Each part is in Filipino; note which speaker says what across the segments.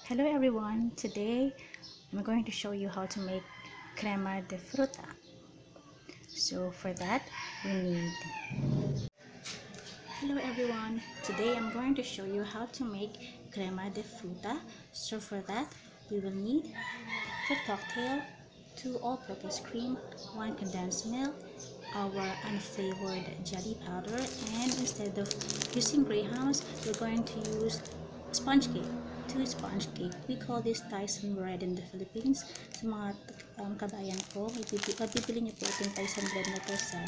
Speaker 1: Hello everyone, today I'm going to show you how to make crema de fruta. So for that we need Hello everyone, today I'm going to show you how to make crema de fruta. So for that we will need fruit cocktail, 2 all-purpose cream, 1 condensed milk, our unflavored jelly powder, and instead of using grahams we're going to use sponge cake, 2 sponge cake. We call this taisan bread in the Philippines. Sa mga kabayan ko, mabibili niyo po itong taisan bread na to sa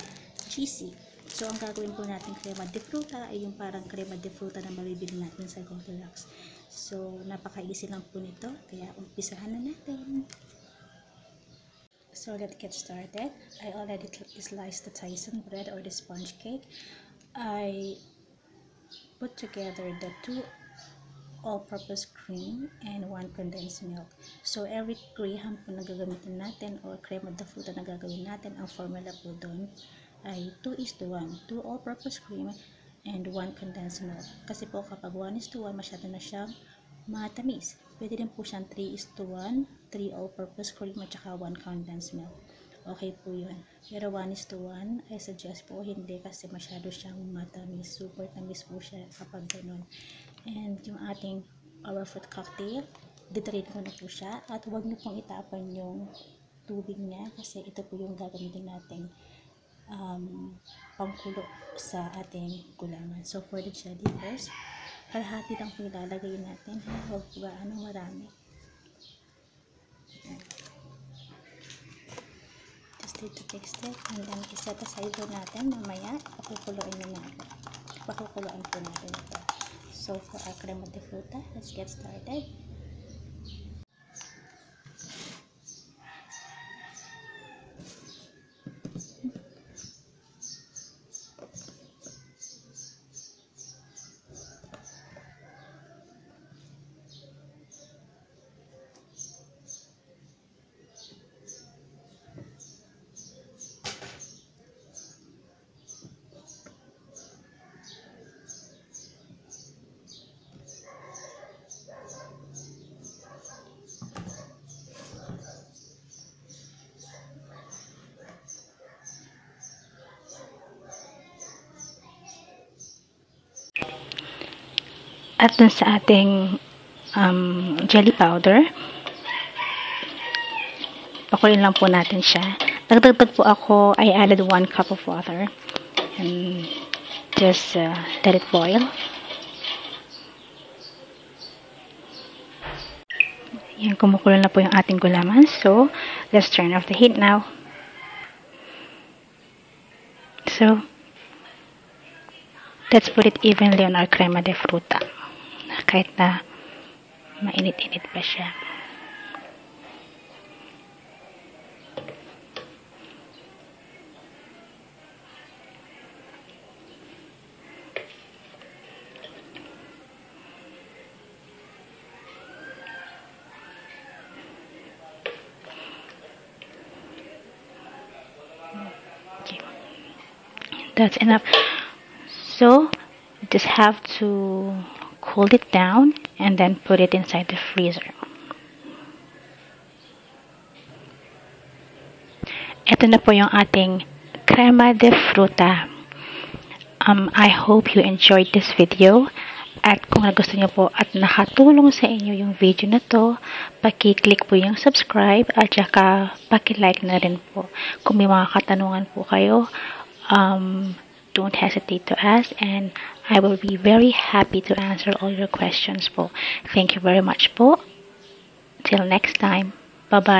Speaker 1: GC. So ang gagawin po natin crema de fruta ay yung parang crema de fruta na mabibili natin sa Goldilocks. So napaka-easy lang po nito, kaya umpisahan na natin. So let's get started. I already sliced the taisan bread or the sponge cake. I put together the 2 all-purpose cream and 1 condensed milk. So every graham po na gagamitin natin or crema de fruta na gagawin natin, ang formula po doon ay 2:1. 2 all-purpose cream and 1 condensed milk. Kasi po kapag 1:1 masyado na siyang matamis. Pwede din po siyang 3:1, 3 all-purpose cream at saka 1 condensed milk. Okay po yun. Pero 1:1, I suggest po hindi kasi masyado siyang matamis. Super tamis po siya kapag ganun. And yung ating our fruit cocktail, ditrain ko na po siya. At huwag niyo pong itapan yung tubig niya kasi ito po yung gagamitin natin pangkulo sa ating gulaman. So for the jelly first, kalahati lang po ilalagay natin. Huwag po gaano marami. Just need to mix it and then iset aside po natin. Mamaya pakukuluan po natin ito. So for our crema de fruta, let's get started. At dun sa ating jelly powder, pakulin lang po natin siya. Nagdagdag po ako, I added 1 cup of water and just let it boil. Yan, kumukulo na po yung ating gulaman. So, let's turn off the heat now. So, let's put it evenly on our crema de fruta. Kahit na mainit-init pa siya. Okay. That's enough. So, you just have to cool it down and then put it inside the freezer. Ito na po yung ating crema de fruta. I hope you enjoyed this video. At kung gusto niyo po at nakatulong sa inyo yung video na to, paki-click po yung subscribe at saka paki-like na rin po. Kung may mga katanungan po kayo, don't hesitate to ask and I will be very happy to answer all your questions po. Thank you very much po. Till next time. Bye-bye.